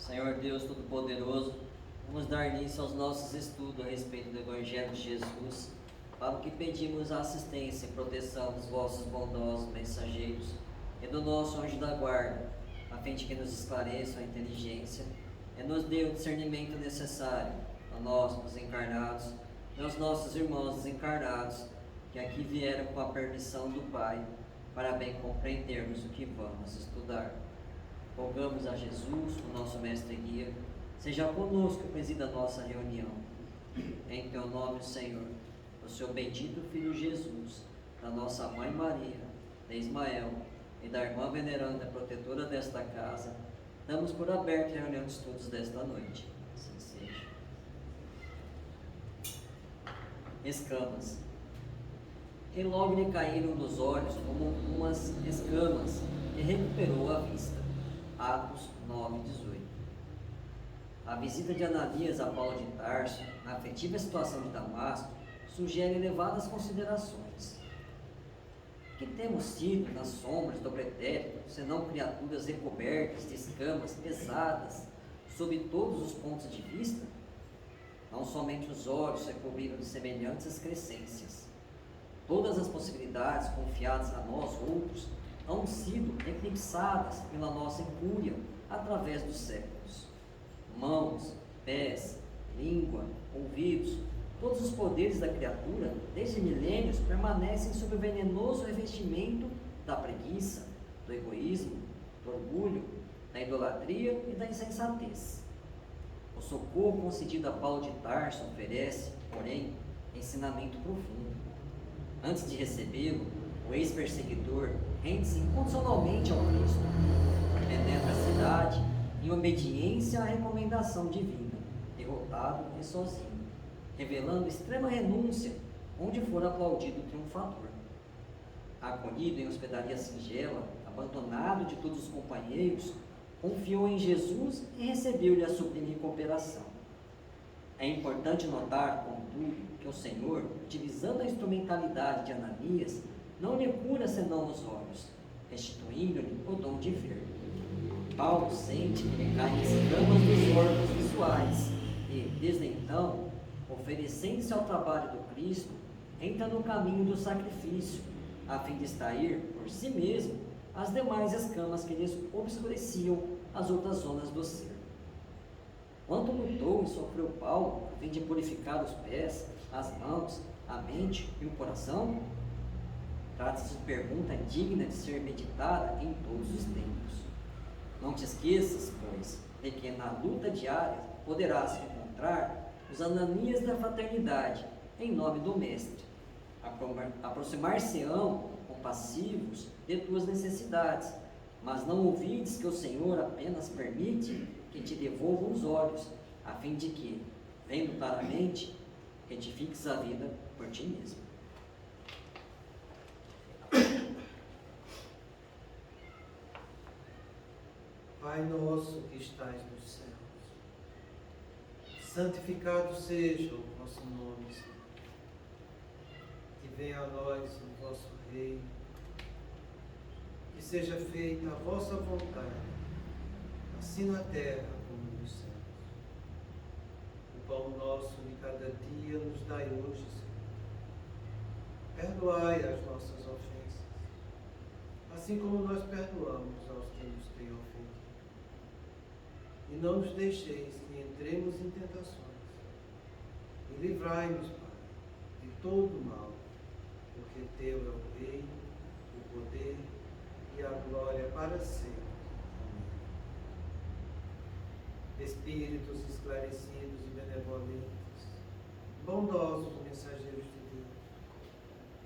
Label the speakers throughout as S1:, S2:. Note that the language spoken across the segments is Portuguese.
S1: Senhor Deus Todo-Poderoso, vamos dar início aos nossos estudos a respeito do Evangelho de Jesus, para o que pedimos a assistência e proteção dos vossos bondosos mensageiros e do nosso anjo da guarda, a fim de que nos esclareçam a inteligência e nos dê o discernimento necessário a nós, os encarnados, e aos nossos irmãos desencarnados, que aqui vieram com a permissão do Pai, para bem compreendermos o que vamos estudar. Rogamos a Jesus, o nosso mestre e guia, seja conosco e presida a nossa reunião. Em teu nome, Senhor, o seu bendito Filho Jesus, da nossa Mãe Maria, de Ismael e da irmã veneranda protetora desta casa, damos por aberta a reunião de estudos desta noite. Assim seja. Escamas. E logo lhe caíram dos olhos como umas escamas, e recuperou a vista. Atos 9:18. A visita de Ananias a Paulo de Tarso, na afetiva situação de Damasco, sugere elevadas considerações. Que temos sido nas sombras do pretérito, senão criaturas recobertas de escamas pesadas, sob todos os pontos de vista? Não somente os olhos se cobriram de semelhantes excrescências. Todas as possibilidades confiadas a nós outros hão sido eclipsadas pela nossa incúria através dos séculos. Mãos, pés, língua, ouvidos, todos os poderes da criatura, desde milênios, permanecem sob o venenoso revestimento da preguiça, do egoísmo, do orgulho, da idolatria e da insensatez. O socorro concedido a Paulo de Tarso oferece, porém, ensinamento profundo. Antes de recebê-lo, o ex-perseguidor rende-se incondicionalmente ao Cristo, penetra a cidade em obediência à recomendação divina, derrotado e sozinho, revelando extrema renúncia onde for aplaudido o triunfador. Acolhido em hospedaria singela, abandonado de todos os companheiros, confiou em Jesus e recebeu-lhe a sublime cooperação. É importante notar, contudo, que o Senhor, utilizando a instrumentalidade de Ananias, não lhe cura senão os olhos, restituindo-lhe o dom de ver. Paulo sente que lhe caem escamas dos órgãos visuais e, desde então, oferecendo-se ao trabalho do Cristo, entra no caminho do sacrifício, a fim de extrair por si mesmo as demais escamas que lhes obscureciam as outras zonas do ser. Quanto lutou e sofreu Paulo a fim de purificar os pés, as mãos, a mente e o coração? Trata-se de pergunta digna de ser meditada em todos os tempos. Não te esqueças, pois, de que na luta diária poderás encontrar os Ananias da fraternidade, em nome do Mestre. Aproximar-se-ão compassivos de tuas necessidades, mas não ouvides que o Senhor apenas permite que te devolvam os olhos, a fim de que, vendo claramente, retifiques a vida por ti mesmo.
S2: Pai nosso que estais nos céus, santificado seja o vosso nome, Senhor. Que venha a nós o vosso reino, que seja feita a vossa vontade, assim na terra como nos céus. O pão nosso de cada dia nos dai hoje, Senhor. Perdoai as nossas ofensas, assim como nós perdoamos aos que nos têm ofendido. E não nos deixeis que entremos em tentações. E livrai-nos, Pai, de todo o mal, porque teu é o reino, o poder e a glória para sempre. Amém. Espíritos esclarecidos e benevolentes, bondosos mensageiros de Deus,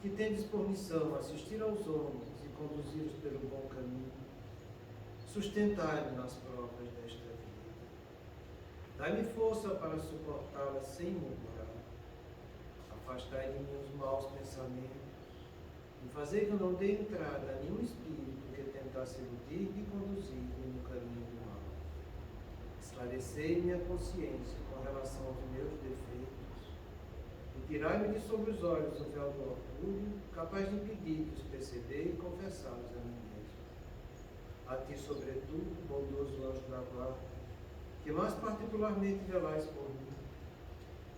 S2: que tendes por missão assistir aos homens e conduzi-los pelo bom caminho, sustentai-me nas provas desta vida. Dai-me força para suportá-la sem murmurar. Afastai de mim os maus pensamentos e fazei que eu não dê entrada a nenhum espírito que tentasse iludir-me e conduzir-me no caminho do mal. Esclarecei minha consciência com relação aos meus defeitos e tirai-me de sobre os olhos o véu do orgulho, capaz de impedir que os perceber e confessá-los a mim mesmo. A ti, sobretudo, bondoso anjo da guarda, que mais particularmente velais por mim,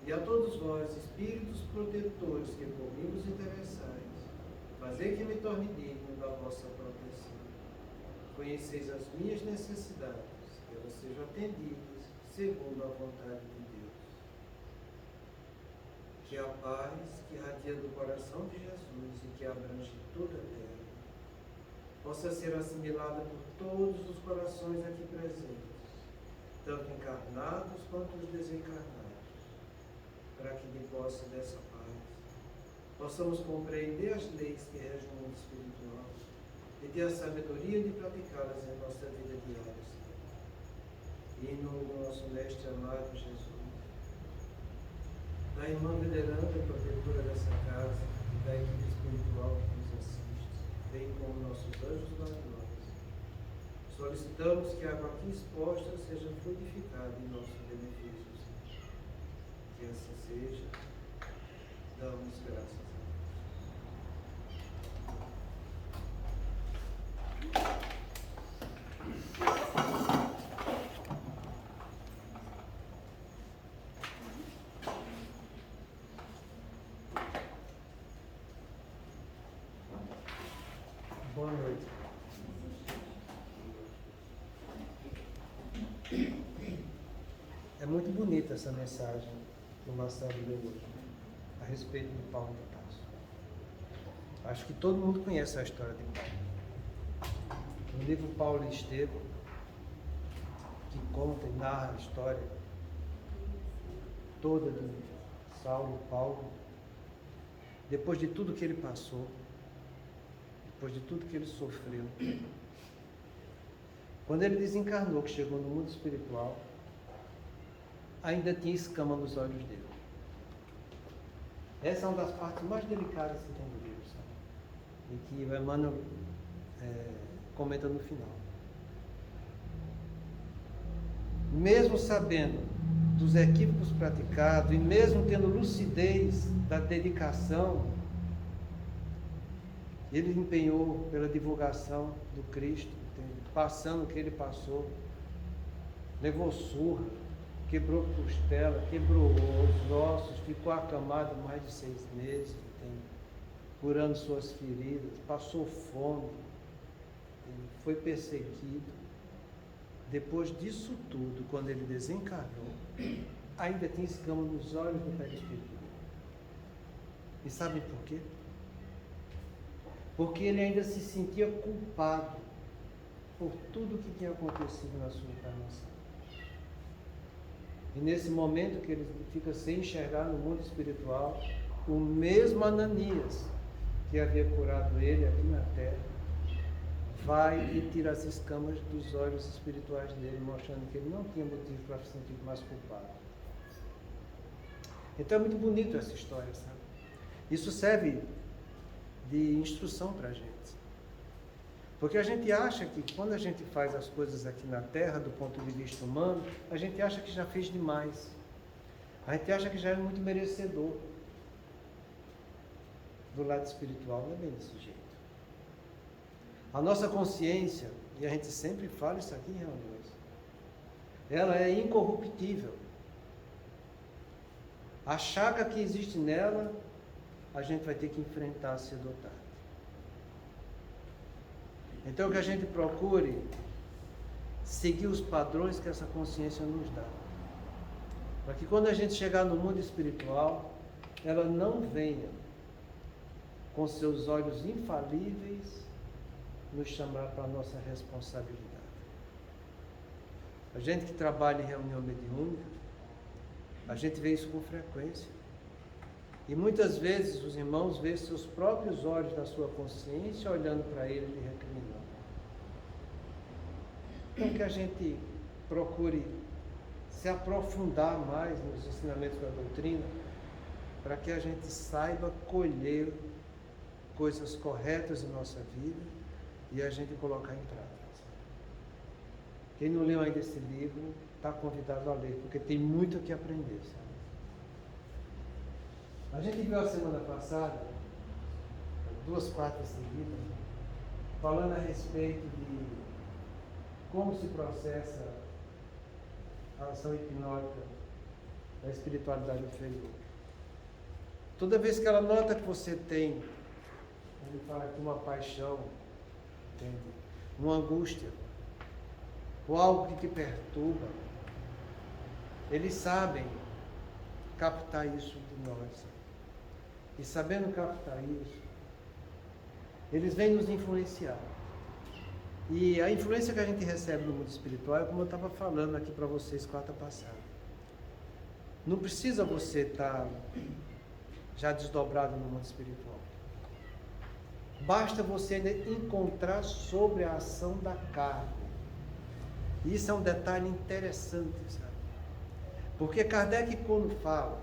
S2: e a todos vós, espíritos protetores que por mim vos interessais, fazei que me torne digno da vossa proteção. Conheceis as minhas necessidades, que elas sejam atendidas segundo a vontade de Deus. Que a paz que irradia do coração de Jesus e que abrange toda a terra, possa ser assimilada por todos os corações aqui presentes, tanto encarnados quanto os desencarnados, para que de posse dessa paz possamos compreender as leis que regem o mundo espiritual e ter a sabedoria de praticá-las em nossa vida diária, Senhor. E em nome do nosso Mestre amado Jesus, da irmã veneranda protetora dessa casa e da equipe espiritual que nos assiste, bem como nossos anjos guardiões, solicitamos que a água aqui exposta seja fluidificada em nosso benefício, Senhor. Que assim seja, damos graças a Boa noite. É muito bonita essa mensagem que o Marcelo deu hoje, a respeito de Paulo de Tarso. Acho que todo mundo conhece a história de Paulo. No livro Paulo e Estevão, que conta e narra a história toda de Saulo e Paulo, depois de tudo que ele passou, depois de tudo que ele sofreu, quando ele desencarnou, que chegou no mundo espiritual, ainda tinha escama nos olhos dele. Essa é uma das partes mais delicadas que tem no livro, sabe? E que o Emmanuel comenta no final. Mesmo sabendo dos equívocos praticados e mesmo tendo lucidez da dedicação, ele empenhou pela divulgação do Cristo, passando o que ele passou, levou surra, quebrou costela, quebrou os ossos, ficou acamado mais de 6 meses, curando suas feridas, passou fome, foi perseguido. Depois disso tudo, quando ele desencarnou, ainda tinha escama nos olhos do perispírito. E sabem por quê? Porque ele ainda se sentia culpado por tudo que tinha acontecido na sua encarnação. E nesse momento que ele fica sem enxergar no mundo espiritual, o mesmo Ananias que havia curado ele aqui na terra, vai e tira as escamas dos olhos espirituais dele, mostrando que ele não tinha motivo para se sentir mais culpado. Então é muito bonito essa história, sabe? Isso serve de instrução para a gente. Porque a gente acha que quando a gente faz as coisas aqui na Terra, do ponto de vista humano, a gente acha que já fez demais. A gente acha que já é muito merecedor. Do lado espiritual não é bem desse jeito. A nossa consciência, e a gente sempre fala isso aqui em reuniões, ela é incorruptível. A chaga que existe nela, a gente vai ter que enfrentar cedo ou tarde. Então que a gente procure seguir os padrões que essa consciência nos dá. Para que quando a gente chegar no mundo espiritual, ela não venha com seus olhos infalíveis nos chamar para a nossa responsabilidade. A gente que trabalha em reunião mediúnica, a gente vê isso com frequência. E muitas vezes os irmãos veem seus próprios olhos da sua consciência olhando para ele e recriminando. Então que a gente procure se aprofundar mais nos ensinamentos da doutrina, para que a gente saiba colher coisas corretas em nossa vida e a gente colocar em prática. Quem não leu ainda esse livro, está convidado a ler, porque tem muito o que aprender, sabe? A gente viu a semana passada, 2 quartas seguidas, falando a respeito de como se processa a ação hipnótica da espiritualidade inferior. Toda vez que ela nota que você tem, ele fala aqui, uma paixão, entende? Uma angústia, ou algo que te perturba, eles sabem captar isso de nós. E sabendo captar isso, eles vêm nos influenciar. E a influência que a gente recebe no mundo espiritual é como eu estava falando aqui para vocês quarta passada. Não precisa você estar já desdobrado no mundo espiritual. Basta você encontrar sobre a ação da carne. E isso é um detalhe interessante, sabe? Porque Kardec, quando fala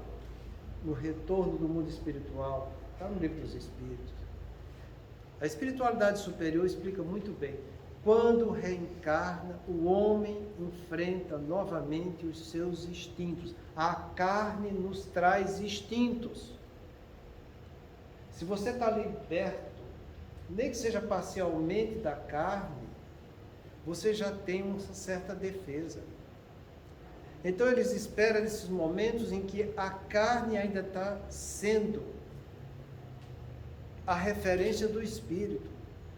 S2: no retorno do mundo espiritual, está no Livro dos Espíritos, a espiritualidade superior explica muito bem. Quando reencarna, o homem enfrenta novamente os seus instintos. A carne nos traz instintos. Se você está liberto, nem que seja parcialmente da carne, você já tem uma certa defesa. Então eles esperam nesses momentos em que a carne ainda está sendo a referência do espírito,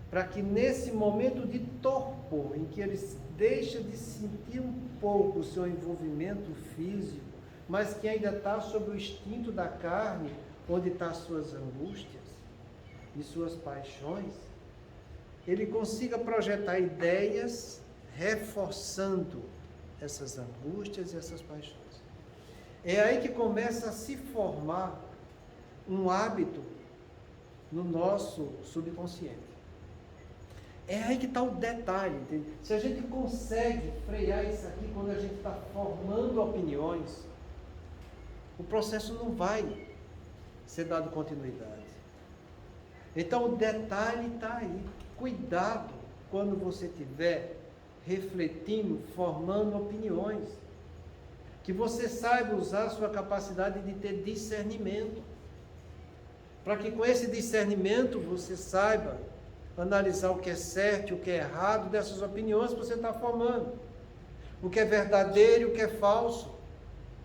S2: para que nesse momento de torpor, em que eles deixam de sentir um pouco o seu envolvimento físico, mas que ainda está sob o instinto da carne, onde estão as suas angústias e suas paixões, ele consiga projetar ideias reforçando essas angústias e essas paixões. É aí que começa a se formar um hábito no nosso subconsciente. É aí que está o detalhe, entende? Se a gente consegue frear isso aqui quando a gente está formando opiniões, o processo não vai ser dado continuidade. Então o detalhe está aí. Cuidado quando você estiver refletindo, formando opiniões. Que você saiba usar a sua capacidade de ter discernimento. Para que com esse discernimento você saiba analisar o que é certo e o que é errado dessas opiniões que você está formando. O que é verdadeiro e o que é falso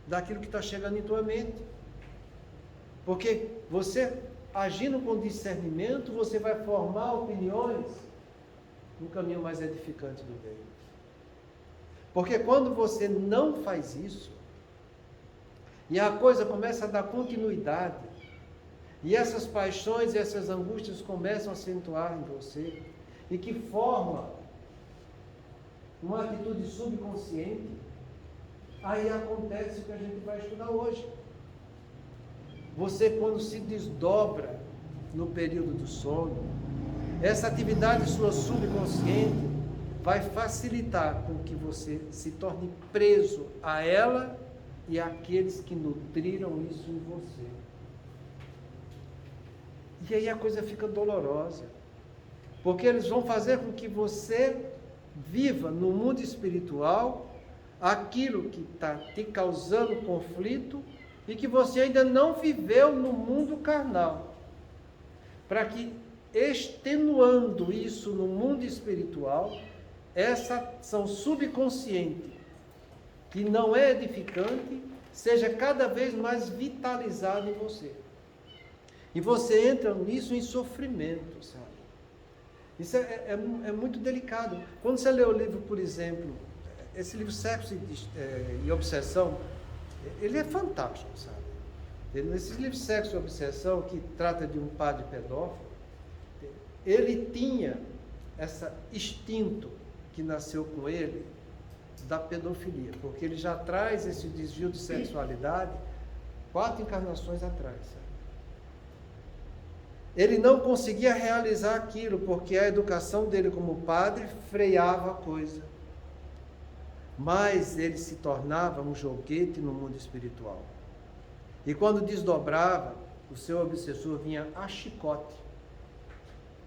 S2: daquilo que está chegando em tua mente. Porque você, agindo com discernimento, você vai formar opiniões no caminho mais edificante do bem. Porque quando você não faz isso, e a coisa começa a dar continuidade, e essas paixões e essas angústias começam a acentuar em você, e que forma uma atitude subconsciente, aí acontece o que a gente vai estudar hoje. Você, quando se desdobra no período do sono, essa atividade sua subconsciente vai facilitar com que você se torne preso a ela e àqueles que nutriram isso em você. E aí a coisa fica dolorosa, porque eles vão fazer com que você viva no mundo espiritual aquilo que está te causando conflito e que você ainda não viveu no mundo carnal, para que, extenuando isso no mundo espiritual, essa ação subconsciente, que não é edificante, seja cada vez mais vitalizada em você. E você entra nisso em sofrimento, sabe? Isso é muito delicado. Quando você lê o livro, por exemplo, esse livro Sexo e Obsessão, ele é fantástico, sabe? Nesse livro Sexo e Obsessão, que trata de um padre pedófilo, ele tinha esse instinto que nasceu com ele da pedofilia, porque ele já traz esse desvio de sexualidade 4 encarnações atrás, sabe? Ele não conseguia realizar aquilo, porque a educação dele como padre freava a coisa. Mas ele se tornava um joguete no mundo espiritual. E quando desdobrava, o seu obsessor vinha a chicote,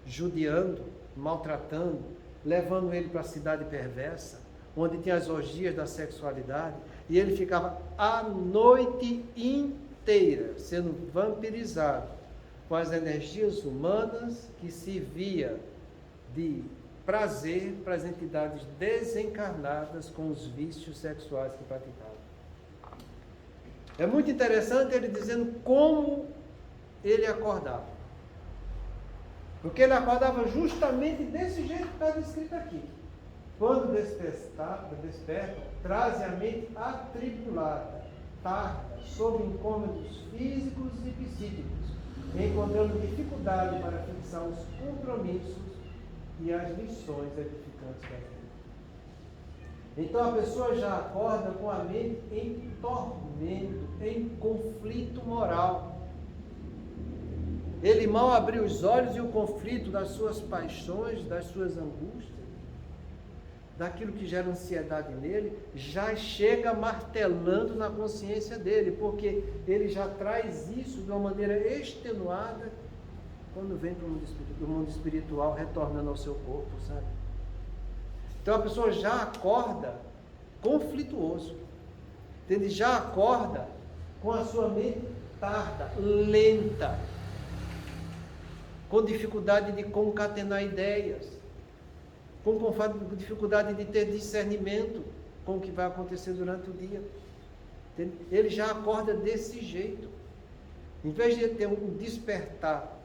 S2: judiando, maltratando, levando ele para a cidade perversa, onde tinha as orgias da sexualidade, e ele ficava a noite inteira sendo vampirizado com as energias humanas que servia de
S3: prazer para as entidades desencarnadas com os vícios sexuais que praticavam. É muito interessante ele dizendo como ele acordava. Porque ele acordava justamente desse jeito que está descrito aqui. Quando despertam, trazem a mente atribulada, tarda, sob incômodos físicos e psíquicos, encontrando dificuldade para fixar os compromissos e as lições edificantes da vida. Então a pessoa já acorda com a mente em tormento, em conflito moral. Ele mal abriu os olhos e o conflito das suas paixões, das suas angústias, daquilo que gera ansiedade nele, já chega martelando na consciência dele, porque ele já traz isso de uma maneira extenuada quando vem para o mundo espiritual, retornando ao seu corpo, sabe? Então a pessoa já acorda conflituoso, ele já acorda com a sua mente tarda, lenta, com dificuldade de concatenar ideias, com dificuldade de ter discernimento com o que vai acontecer durante o dia. Entende? Ele já acorda desse jeito. Em vez de ter um despertar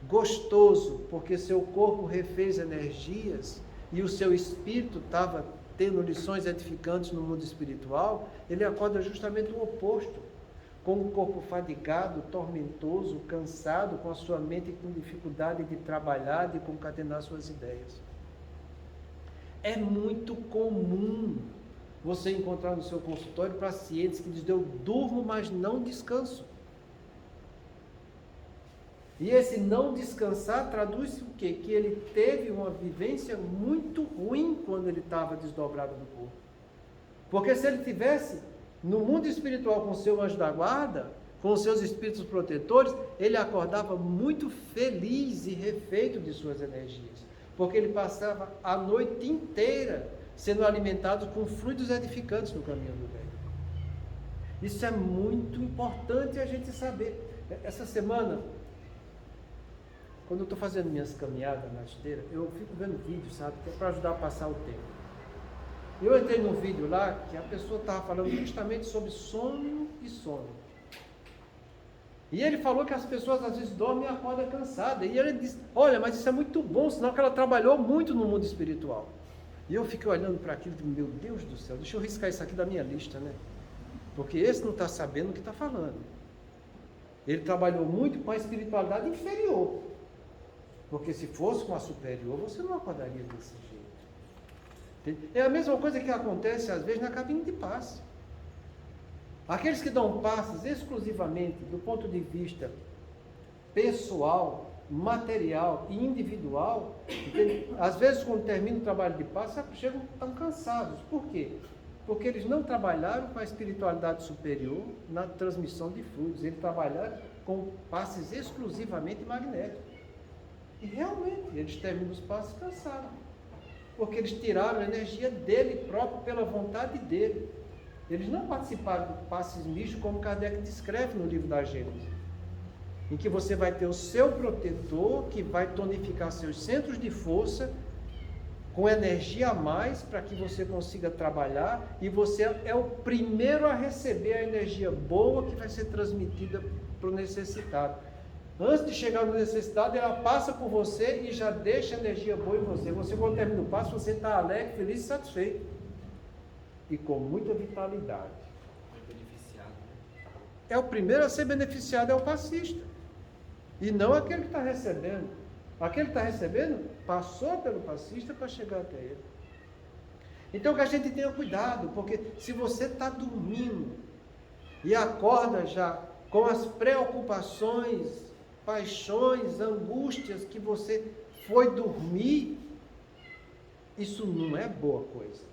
S3: gostoso, porque seu corpo refez energias e o seu espírito estava tendo lições edificantes no mundo espiritual, ele acorda justamente o oposto, com o corpo fadigado, tormentoso, cansado, com a sua mente com dificuldade de trabalhar, de concatenar suas ideias. É muito comum você encontrar no seu consultório pacientes que dizem: eu durmo, mas não descanso. E esse não descansar traduz-se o quê? Que ele teve uma vivência muito ruim quando ele estava desdobrado do corpo. Porque se ele tivesse no mundo espiritual com o seu anjo da guarda, com os seus espíritos protetores, ele acordava muito feliz e refeito de suas energias. Porque ele passava a noite inteira sendo alimentado com fluidos edificantes no caminho do bem. Isso é muito importante a gente saber. Essa semana, quando eu estou fazendo minhas caminhadas na esteira, eu fico vendo vídeos, sabe, que é para ajudar a passar o tempo. Eu entrei num vídeo lá que a pessoa estava falando justamente sobre sono e sono. E ele falou que as pessoas às vezes dormem e acordam cansadas. E ele disse: olha, mas isso é muito bom, sinal que ela trabalhou muito no mundo espiritual. E eu fiquei olhando para aquilo e digo: meu Deus do céu, deixa eu riscar isso aqui da minha lista, né? Porque esse não está sabendo o que está falando. Ele trabalhou muito com a espiritualidade inferior. Porque se fosse com a superior, você não acordaria desse jeito. É a mesma coisa que acontece às vezes na cabine de passe. Aqueles que dão passes exclusivamente do ponto de vista pessoal, material e individual, às vezes quando termina o trabalho de passe, chegam tão cansados. Por quê? Porque eles não trabalharam com a espiritualidade superior na transmissão de fluidos, eles trabalharam com passes exclusivamente magnéticos. E realmente, eles terminam os passes cansados, porque eles tiraram a energia dele próprio pela vontade dele. Eles não participaram do passes mistos como Kardec descreve no livro da Gênesis, em que você vai ter o seu protetor que vai tonificar seus centros de força com energia a mais para que você consiga trabalhar, e você é o primeiro a receber a energia boa que vai ser transmitida para o necessitado. Antes de chegar no necessitado, ela passa por você e já deixa energia boa em você. Você, quando termina o passo, você está alegre, feliz e satisfeito. E com muita vitalidade.
S1: Beneficiado.
S3: É o primeiro a ser beneficiado, é o passista. E não aquele que está recebendo. Aquele que está recebendo passou pelo passista para chegar até ele. Então que a gente tenha cuidado, porque se você está dormindo e acorda já com as preocupações, paixões, angústias que você foi dormir, isso não é boa coisa.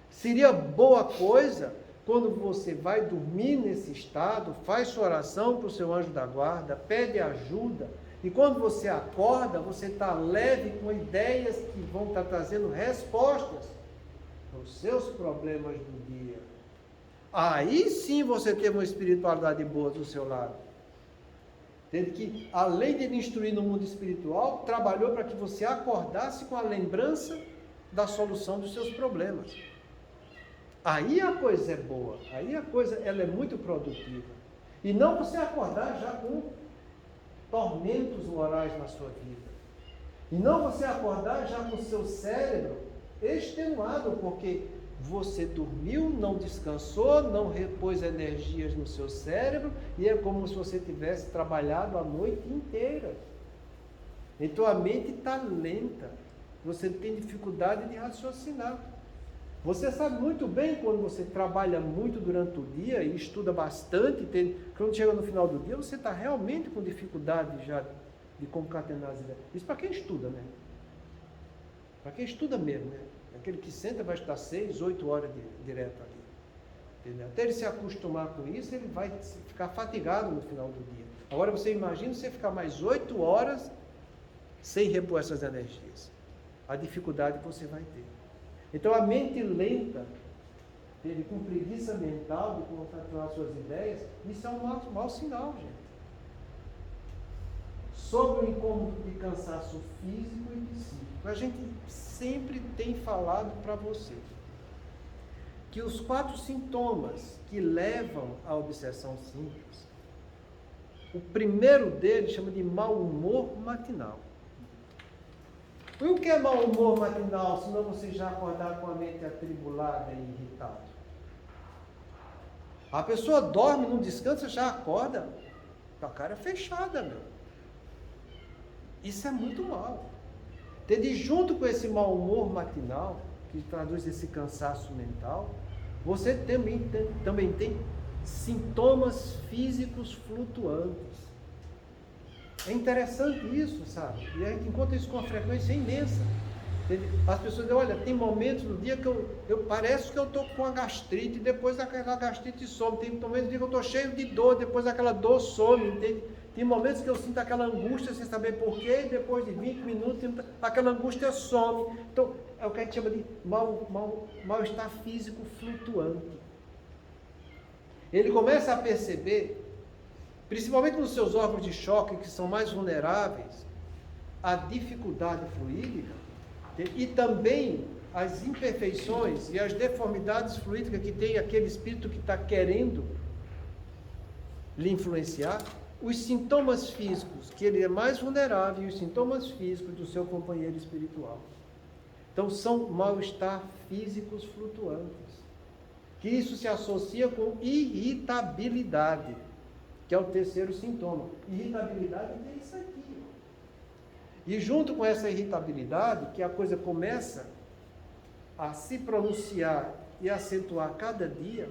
S3: Seria boa coisa quando você vai dormir nesse estado, faz sua oração para o seu anjo da guarda, pede ajuda, e quando você acorda, você está leve com ideias que vão estar trazendo respostas aos seus problemas do dia. Aí sim você tem uma espiritualidade boa do seu lado. Entende? Que, além de lhe instruir no mundo espiritual, trabalhou para que você acordasse com a lembrança da solução dos seus problemas. Aí a coisa é boa, aí a coisa ela é muito produtiva. E não você acordar já com tormentos morais na sua vida. E não você acordar já com o seu cérebro extenuado, porque você dormiu, não descansou, não repôs energias no seu cérebro, e é como se você tivesse trabalhado a noite inteira. Então a mente está lenta, você tem dificuldade de raciocinar. Você sabe muito bem quando você trabalha muito durante o dia e estuda bastante, quando chega no final do dia, você está realmente com dificuldade já de concatenar as ideias. Isso para quem estuda, né? Para quem estuda mesmo, né? Aquele que senta vai estar 6, 8 horas direto ali. Entendeu? Até ele se acostumar com isso, ele vai ficar fatigado no final do dia. Agora você imagina você ficar mais 8 horas sem repor essas energias. A dificuldade que você vai ter. Então a mente lenta, com preguiça mental de concatenar suas ideias, isso é um mau sinal, gente. Sobre o incômodo de cansaço físico e psíquico, a gente sempre tem falado para você que os 4 sintomas que levam à obsessão simples, o primeiro deles chama de mau humor matinal. E o que é mau humor matinal, senão você já acordar com a mente atribulada e irritada? A pessoa dorme, não descansa, já acorda com a cara fechada, meu. Isso é muito mal. Entende? Junto com esse mau humor matinal, que traduz esse cansaço mental, você também tem sintomas físicos flutuantes. É interessante isso, sabe? E a gente encontra isso com uma frequência imensa. Entende? As pessoas dizem, olha, tem momentos do dia que eu parece que eu estou com a gastrite, depois aquela gastrite some. Tem momentos do dia que eu estou cheio de dor, depois aquela dor some, entende? Tem momentos que eu sinto aquela angústia sem saber porquê, e depois de 20 minutos aquela angústia some. Então, é o que a gente chama de mal-estar físico flutuante. Ele começa a perceber, principalmente nos seus órgãos de choque, que são mais vulneráveis, a dificuldade fluídica e também as imperfeições e as deformidades fluídicas que tem aquele espírito que está querendo lhe influenciar. Os sintomas físicos, que ele é mais vulnerável, e os sintomas físicos do seu companheiro espiritual. Então, são mal-estar físicos flutuantes. Que isso se associa com irritabilidade, que é o terceiro sintoma. Irritabilidade é isso aqui. E junto com essa irritabilidade, que a coisa começa a se pronunciar e acentuar cada dia,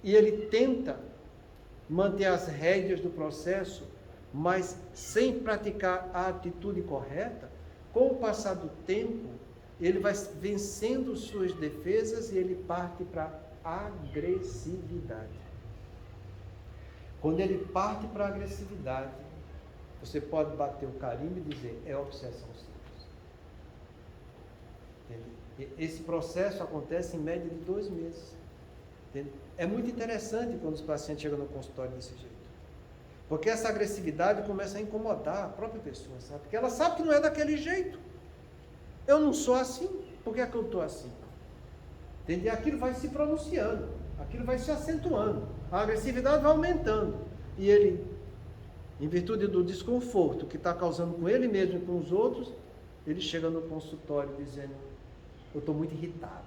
S3: e ele tenta manter as rédeas do processo, mas sem praticar a atitude correta, com o passar do tempo, ele vai vencendo suas defesas e ele parte para a agressividade. Quando ele parte para a agressividade, você pode bater o carimbo e dizer, é obsessão simples. Entende? Esse processo acontece em média de 2 meses. Entende? É muito interessante quando os pacientes chegam no consultório desse jeito. Porque essa agressividade começa a incomodar a própria pessoa, sabe? Porque ela sabe que não é daquele jeito. Eu não sou assim, por que é que eu estou assim? Entende? Aquilo vai se pronunciando, aquilo vai se acentuando, a agressividade vai aumentando. E ele, em virtude do desconforto que está causando com ele mesmo e com os outros, ele chega no consultório dizendo, eu estou muito irritado,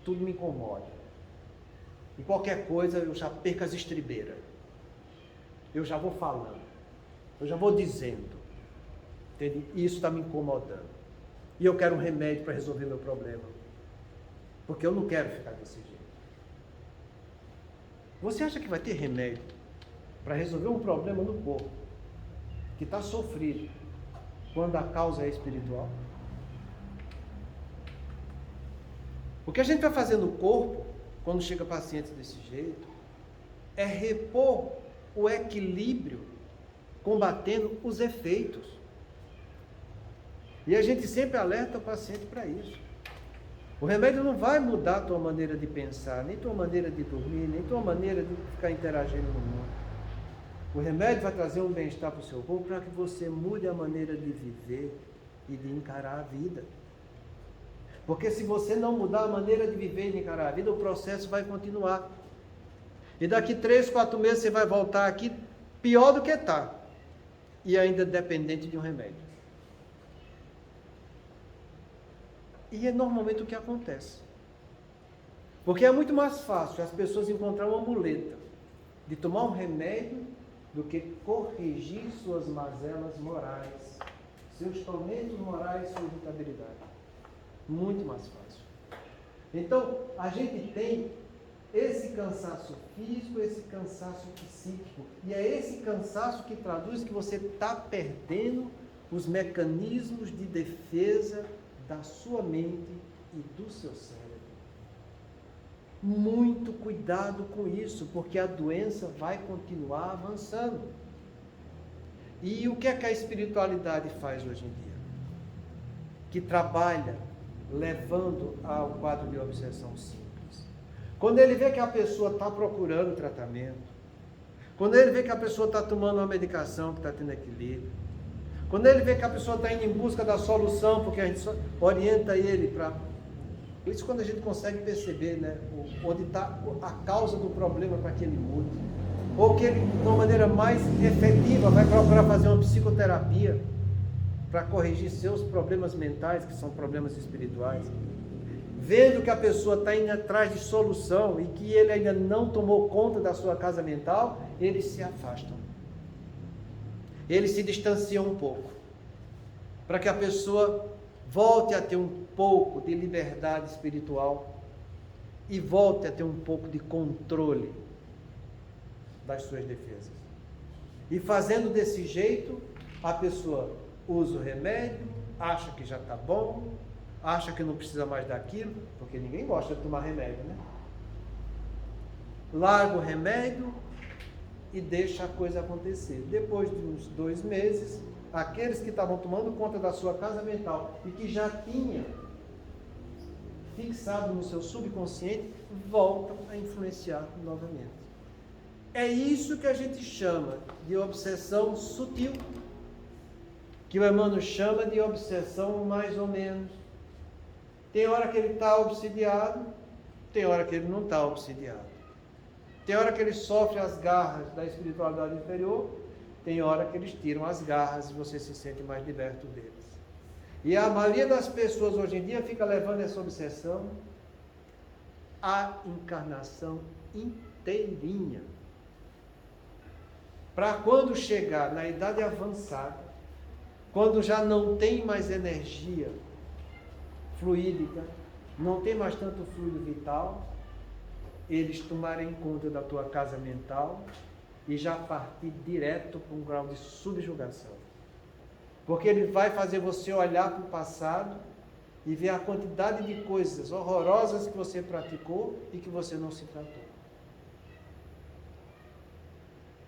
S3: tudo me incomoda. E qualquer coisa eu já perco as estribeiras. Eu já vou falando. Eu já vou dizendo. Entende? E isso está me incomodando. E eu quero um remédio para resolver meu problema. Porque eu não quero ficar desse jeito. Você acha que vai ter remédio para resolver um problema no corpo que está sofrido quando a causa é espiritual? O que a gente vai fazer no corpo, quando chega pacientes desse jeito, é repor o equilíbrio, combatendo os efeitos. E a gente sempre alerta o paciente para isso. O remédio não vai mudar a tua maneira de pensar, nem tua maneira de dormir, nem tua maneira de ficar interagindo no mundo. O remédio vai trazer um bem-estar para o seu corpo para que você mude a maneira de viver e de encarar a vida. Porque se você não mudar a maneira de viver e de encarar a vida, o processo vai continuar. E daqui 3, 4 meses você vai voltar aqui pior do que está. E ainda dependente de um remédio. E é normalmente o que acontece. Porque é muito mais fácil as pessoas encontrar uma muleta de tomar um remédio do que corrigir suas mazelas morais, seus tormentos morais, sua irritabilidade. Muito mais fácil. Então, a gente tem esse cansaço físico, esse cansaço psíquico. E é esse cansaço que traduz que você está perdendo os mecanismos de defesa da sua mente e do seu cérebro. Muito cuidado com isso, porque a doença vai continuar avançando. E o que é que a espiritualidade faz hoje em dia? Que trabalha levando ao quadro de obsessão simples. Quando ele vê que a pessoa está procurando tratamento, quando ele vê que a pessoa está tomando uma medicação que está tendo equilíbrio, quando ele vê que a pessoa está indo em busca da solução, porque a gente orienta ele para... Isso quando a gente consegue perceber, né, onde está a causa do problema para que ele mude. Ou que ele, de uma maneira mais efetiva, vai procurar fazer uma psicoterapia para corrigir seus problemas mentais, que são problemas espirituais. Vendo que a pessoa está indo atrás de solução e que ele ainda não tomou conta da sua casa mental, eles se afastam. Eles se distanciam um pouco. Para que a pessoa volte a ter um pouco de liberdade espiritual e volte a ter um pouco de controle das suas defesas. E fazendo desse jeito, a pessoa usa o remédio, acha que já está bom, acha que não precisa mais daquilo, porque ninguém gosta de tomar remédio, né? Larga o remédio e deixa a coisa acontecer. Depois de uns 2 meses, aqueles que estavam tomando conta da sua casa mental e que já tinham fixado no seu subconsciente, voltam a influenciar novamente. É isso que a gente chama de obsessão sutil, que o Emmanuel chama de obsessão mais ou menos. Tem hora que ele está obsidiado, tem hora que ele não está obsidiado. Tem hora que ele sofre as garras da espiritualidade inferior, tem hora que eles tiram as garras e você se sente mais liberto deles. E a maioria das pessoas hoje em dia fica levando essa obsessão à encarnação inteirinha. Para quando chegar na idade avançada, quando já não tem mais energia fluídica, não tem mais tanto fluido vital, eles tomarem conta da tua casa mental e já partir direto para um grau de subjugação. Porque ele vai fazer você olhar para o passado e ver a quantidade de coisas horrorosas que você praticou e que você não se tratou.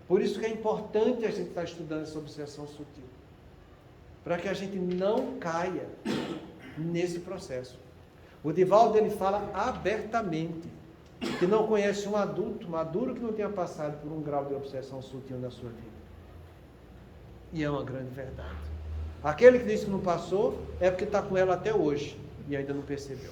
S3: Por isso que é importante a gente estar estudando essa obsessão sutil. Para que a gente não caia nesse processo. O Divaldo, ele fala abertamente que não conhece um adulto maduro que não tenha passado por um grau de obsessão sutil na sua vida. E é uma grande verdade. Aquele que diz que não passou é porque está com ela até hoje e ainda não percebeu.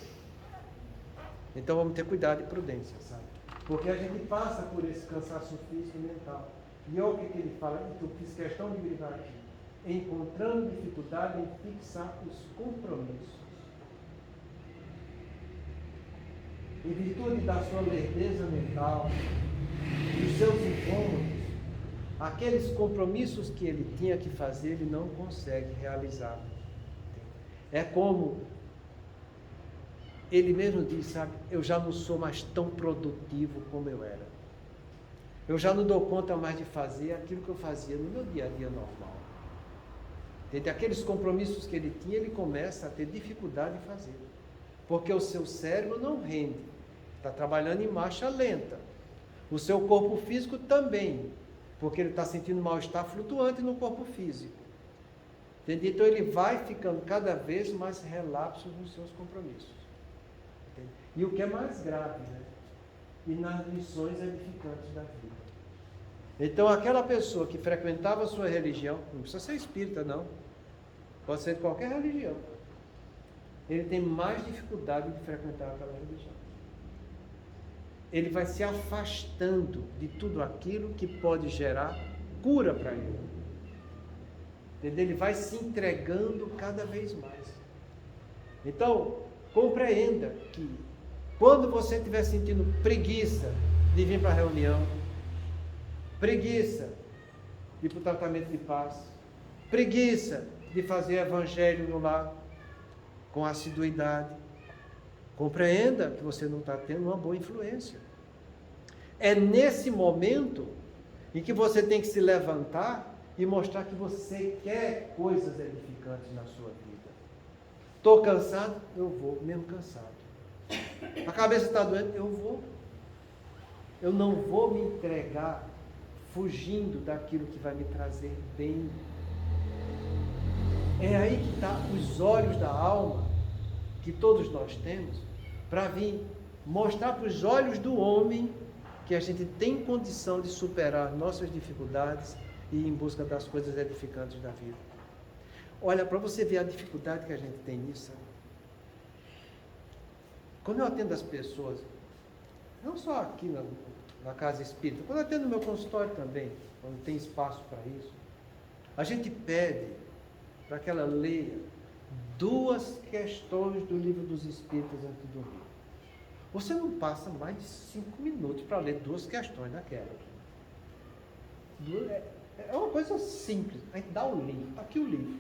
S3: Então vamos ter cuidado e prudência, sabe? Porque a gente passa por esse cansaço físico e mental. E olha o que ele fala, que eu fiz questão de gritar aqui. Encontrando dificuldade em fixar os compromissos. Em virtude da sua lerdeza mental, dos seus incômodos, aqueles compromissos que ele tinha que fazer, ele não consegue realizar. É como ele mesmo diz, sabe? Eu já não sou mais tão produtivo como eu era. Eu já não dou conta mais de fazer aquilo que eu fazia no meu dia a dia normal. Entre aqueles compromissos que ele tinha, ele começa a ter dificuldade de fazer. Porque o seu cérebro não rende. Está trabalhando em marcha lenta. O seu corpo físico também. Porque ele está sentindo mal-estar flutuante no corpo físico. Entende? Então ele vai ficando cada vez mais relapso nos seus compromissos. Entende? E o que é mais grave, né? E nas lições edificantes da vida. Então, aquela pessoa que frequentava a sua religião, não precisa ser espírita, não. Pode ser de qualquer religião. Ele tem mais dificuldade de frequentar aquela religião. Ele vai se afastando de tudo aquilo que pode gerar cura para ele. Entendeu? Ele vai se entregando cada vez mais. Então, compreenda que quando você estiver sentindo preguiça de vir para a reunião, preguiça de ir para o tratamento de paz, preguiça de fazer evangelho no lar com assiduidade, compreenda que você não está tendo uma boa influência. É nesse momento em que você tem que se levantar e mostrar que você quer coisas edificantes na sua vida. Estou cansado? Eu vou, mesmo cansado. A cabeça está doendo? Eu vou. Eu não vou me entregar fugindo daquilo que vai me trazer bem. É aí que está os olhos da alma, que todos nós temos, para vir mostrar para os olhos do homem que a gente tem condição de superar nossas dificuldades e ir em busca das coisas edificantes da vida. Olha, para você ver a dificuldade que a gente tem nisso, sabe? Quando eu atendo as pessoas, não só aqui na casa espírita, quando eu atendo no meu consultório também, quando tem espaço para isso, a gente pede para que ela leia 2 questões do Livro dos Espíritos antes de dormir. Você não passa mais de 5 minutos para ler 2 questões daquela. É uma coisa simples. A gente dá o livro, aqui o livro.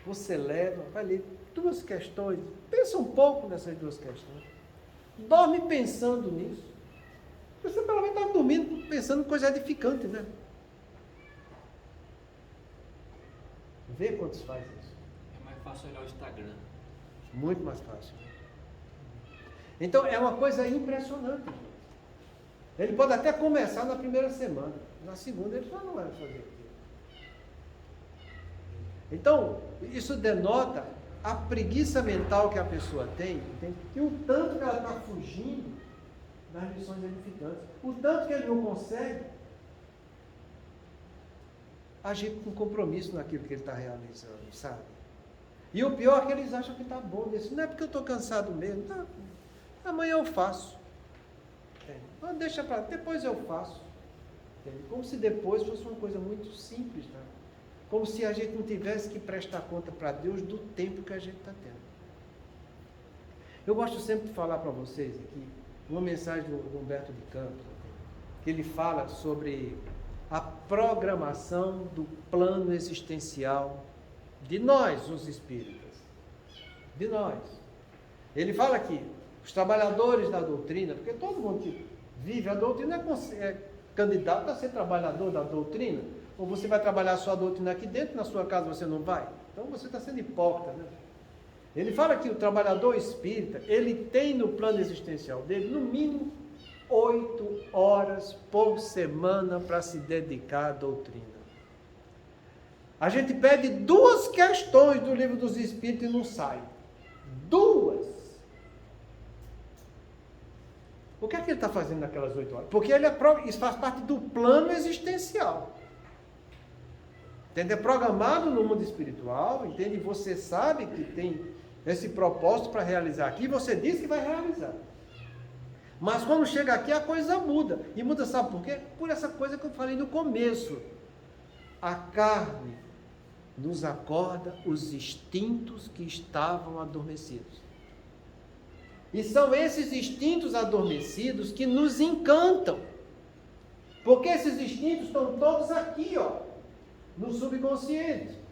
S3: Você leva, vai ler 2 questões, pensa um pouco nessas 2 questões. Dorme pensando nisso. Você pelo menos está dormindo pensando em coisa edificante, né? Vê quantos faz isso.
S1: É mais fácil olhar o Instagram.
S3: Muito mais fácil. Então é uma coisa impressionante. Ele pode até começar na primeira semana, na segunda ele já não vai fazer aquilo. Então, isso denota a preguiça mental que a pessoa tem, e o tanto que ela está fugindo das lições edificantes, o tanto que ele não consegue agir com compromisso naquilo que ele está realizando, sabe? E o pior é que eles acham que está bom nisso. Não é porque eu estou cansado mesmo. Não, amanhã eu faço. Não, deixa para depois eu faço. Como se depois fosse uma coisa muito simples, tá? Como se a gente não tivesse que prestar conta para Deus do tempo que a gente está tendo. Eu gosto sempre de falar para vocês aqui uma mensagem do Humberto de Campos, que ele fala sobre a programação do plano existencial de nós, os espíritas. De nós. Ele fala que os trabalhadores da doutrina, porque todo mundo que vive a doutrina é candidato a ser trabalhador da doutrina, ou você vai trabalhar a sua doutrina aqui dentro, na sua casa você não vai? Então você está sendo hipócrita, né? Ele fala que o trabalhador espírita, ele tem no plano existencial dele, no mínimo, 8 horas por semana para se dedicar à doutrina. A gente pede 2 questões do Livro dos Espíritos e não sai. 2. O que é que ele está fazendo naquelas 8 horas? Porque isso faz parte do plano existencial. Entende? É programado no mundo espiritual, entende? Você sabe que tem esse propósito para realizar aqui, você diz que vai realizar. Mas quando chega aqui, a coisa muda. E muda, sabe por quê? Por essa coisa que eu falei no começo. A carne nos acorda os instintos que estavam adormecidos. E são esses instintos adormecidos que nos encantam. Porque esses instintos estão todos aqui, ó, no subconsciente.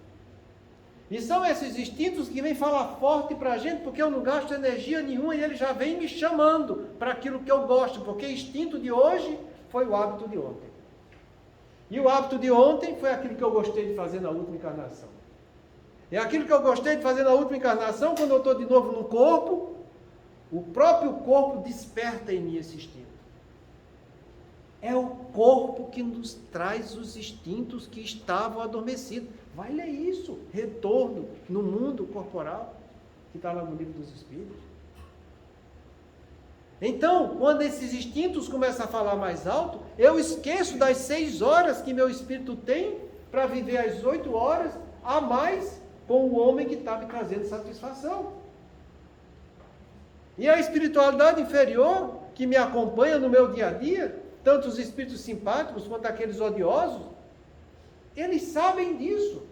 S3: E são esses instintos que vêm falar forte para a gente, porque eu não gasto energia nenhuma e ele já vem me chamando para aquilo que eu gosto, porque o instinto de hoje foi o hábito de ontem. E o hábito de ontem foi aquilo que eu gostei de fazer na última encarnação. E aquilo que eu gostei de fazer na última encarnação, quando eu estou de novo no corpo, o próprio corpo desperta em mim esse instinto. É o corpo que nos traz os instintos que estavam adormecidos. Vai ler isso, Retorno no Mundo Corporal, que está lá no Livro dos Espíritos. Então, quando esses instintos começam a falar mais alto, eu esqueço das 6 horas que meu espírito tem para viver as 8 horas a mais com o homem que está me trazendo satisfação. E a espiritualidade inferior, que me acompanha no meu dia a dia, tanto os espíritos simpáticos quanto aqueles odiosos, eles sabem disso.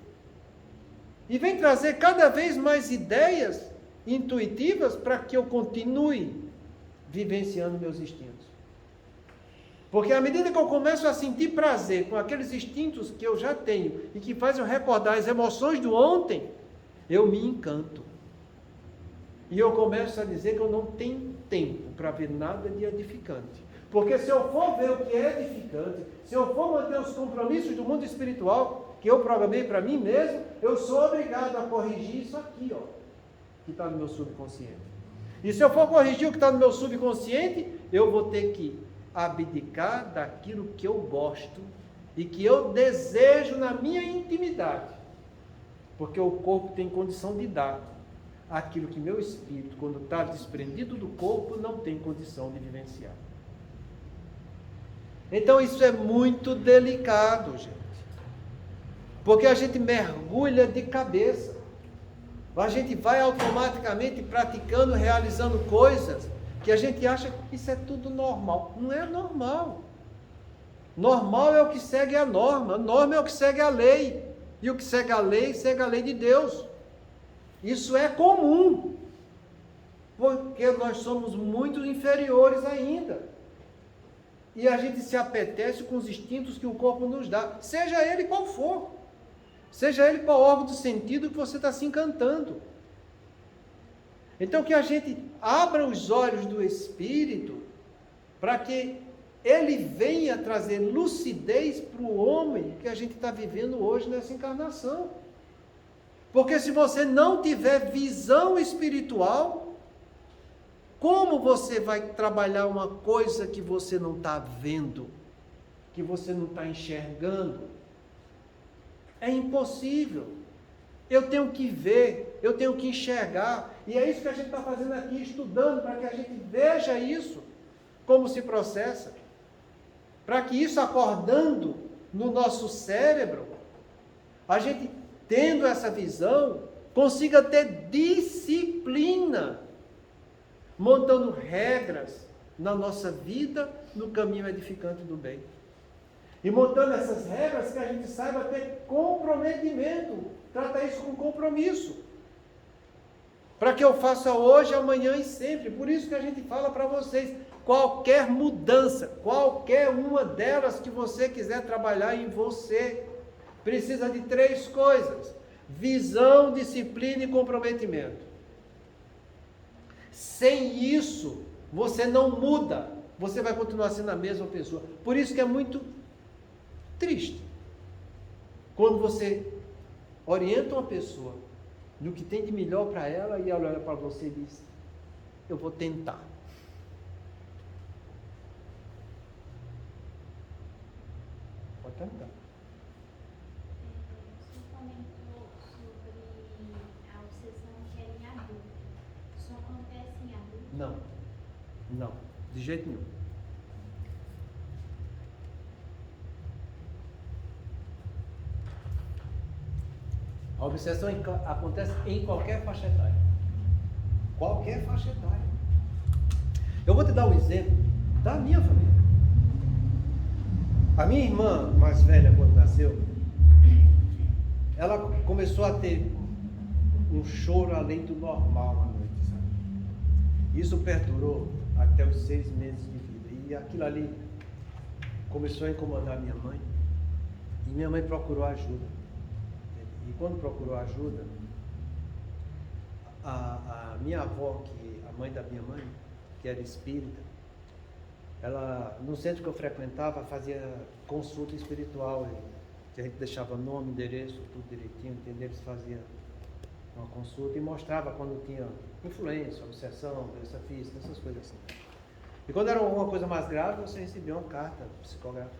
S3: E vem trazer cada vez mais ideias intuitivas para que eu continue vivenciando meus instintos. Porque à medida que eu começo a sentir prazer com aqueles instintos que eu já tenho e que fazem eu recordar as emoções do ontem, eu me encanto. E eu começo a dizer que eu não tenho tempo para ver nada de edificante. Porque se eu for ver o que é edificante, se eu for manter os compromissos do mundo espiritual que eu programei para mim mesmo, eu sou obrigado a corrigir isso aqui, ó, que está no meu subconsciente. E se eu for corrigir o que está no meu subconsciente, eu vou ter que abdicar daquilo que eu gosto e que eu desejo na minha intimidade. Porque o corpo tem condição de dar aquilo que meu espírito, quando está desprendido do corpo, não tem condição de vivenciar. Então isso é muito delicado, gente. Porque a gente mergulha de cabeça. A gente vai automaticamente praticando, realizando coisas que a gente acha que isso é tudo normal. Não é normal. Normal é o que segue a norma é o que segue a lei. E o que segue a lei de Deus. Isso é comum. Porque nós somos muito inferiores ainda. E a gente se apetece com os instintos que o corpo nos dá, seja ele qual for. Seja ele qual órgão do sentido que você está se encantando. Então que a gente abra os olhos do Espírito para que ele venha trazer lucidez para o homem que a gente está vivendo hoje nessa encarnação. Porque se você não tiver visão espiritual, como você vai trabalhar uma coisa que você não está vendo, que você não está enxergando? É impossível. Eu tenho que ver, eu tenho que enxergar. E é isso que a gente está fazendo aqui, estudando, para que a gente veja isso, como se processa. Para que isso acordando no nosso cérebro, a gente, tendo essa visão, consiga ter disciplina, montando regras na nossa vida, no caminho edificante do bem. E montando essas regras que a gente saiba ter comprometimento, trata isso com compromisso. Para que eu faça hoje, amanhã e sempre. Por isso que a gente fala para vocês, qualquer mudança, qualquer uma delas que você quiser trabalhar em você, precisa de 3 coisas: visão, disciplina e comprometimento. Sem isso, você não muda, você vai continuar sendo a mesma pessoa. Por isso que é muito triste quando você orienta uma pessoa no que tem de melhor para ela e ela olha para você e diz: eu vou tentar. Pode tentar.
S4: Você comentou sobre a obsessão que é em adulto. Isso acontece em adulto?
S3: Não, de jeito nenhum. A obsessão acontece em qualquer faixa etária. Qualquer faixa etária. Eu vou te dar um exemplo da minha família. A minha irmã mais velha, quando nasceu, ela começou a ter um choro além do normal à noite, sabe? Isso perdurou até os 6 meses de vida. E aquilo ali começou a incomodar minha mãe. E minha mãe procurou ajuda. E quando procurou ajuda, a minha avó, a mãe da minha mãe, que era espírita, ela, no centro que eu frequentava, fazia consulta espiritual, que a gente deixava nome, endereço, tudo direitinho, entendeu? Eles faziam uma consulta e mostrava quando tinha influência, obsessão, doença física, essas coisas assim. E quando era alguma coisa mais grave, você recebia uma carta psicografada.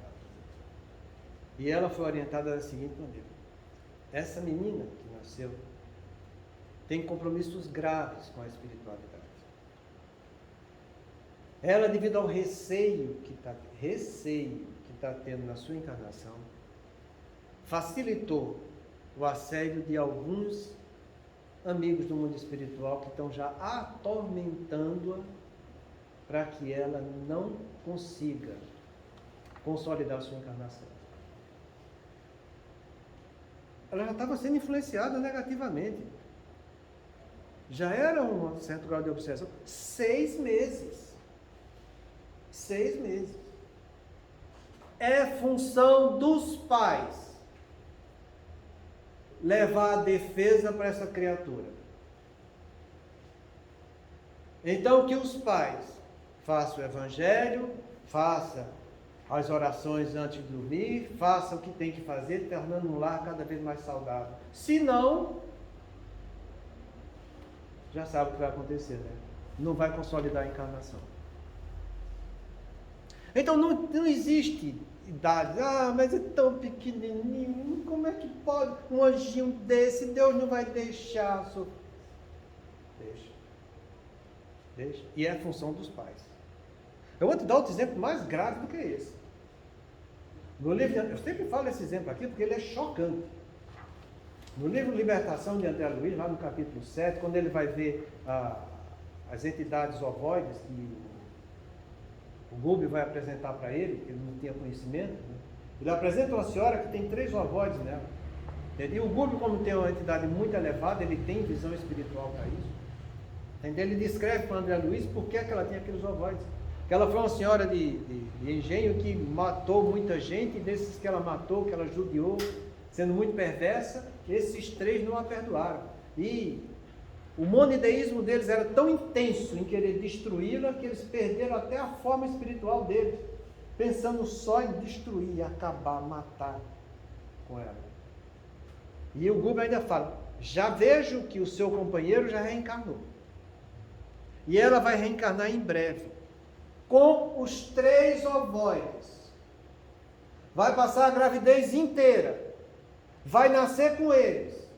S3: E ela foi orientada da seguinte maneira: essa menina que nasceu tem compromissos graves com a espiritualidade. ela, devido ao receio que está tendo na sua encarnação, facilitou o assédio de alguns amigos do mundo espiritual que estão já atormentando-a para que ela não consiga consolidar a sua encarnação. Ela já estava sendo influenciada negativamente. Já era um certo grau de obsessão. 6 meses. 6 meses. É função dos pais levar a defesa para essa criatura. Então, que os pais façam o evangelho, façam as orações antes de dormir, façam o que tem que fazer, tornando um lar cada vez mais saudável. Se não, já sabe o que vai acontecer, né? Não vai consolidar a encarnação. Então, não existe idade. Ah, mas é tão pequenininho, como é que pode um anjinho desse? Deus não vai deixar. Deixa. E é a função dos pais. Eu vou te dar outro exemplo mais grave do que esse. No livro, eu sempre falo esse exemplo aqui porque ele é chocante. No livro Libertação de André Luiz, lá no capítulo 7, quando ele vai ver as entidades ovoides que o Gulbi vai apresentar para ele, que ele não tinha conhecimento, né? Ele apresenta uma senhora que tem 3 ovoides nela. E o Gulbi, como tem uma entidade muito elevada, ele tem visão espiritual para isso. Então ele descreve para André Luiz por que ela tinha aqueles ovoides. Que ela foi uma senhora de engenho que matou muita gente, e desses que ela matou, que ela judiou, sendo muito perversa, esses 3 não a perdoaram. E o monoteísmo deles era tão intenso em querer destruí-la, que eles perderam até a forma espiritual deles, pensando só em destruir, acabar, matar com ela. E o Gulbi ainda fala, já vejo que o seu companheiro já reencarnou. E ela vai reencarnar em breve, com os 3 ovoides. Vai passar a gravidez inteira, vai nascer com eles,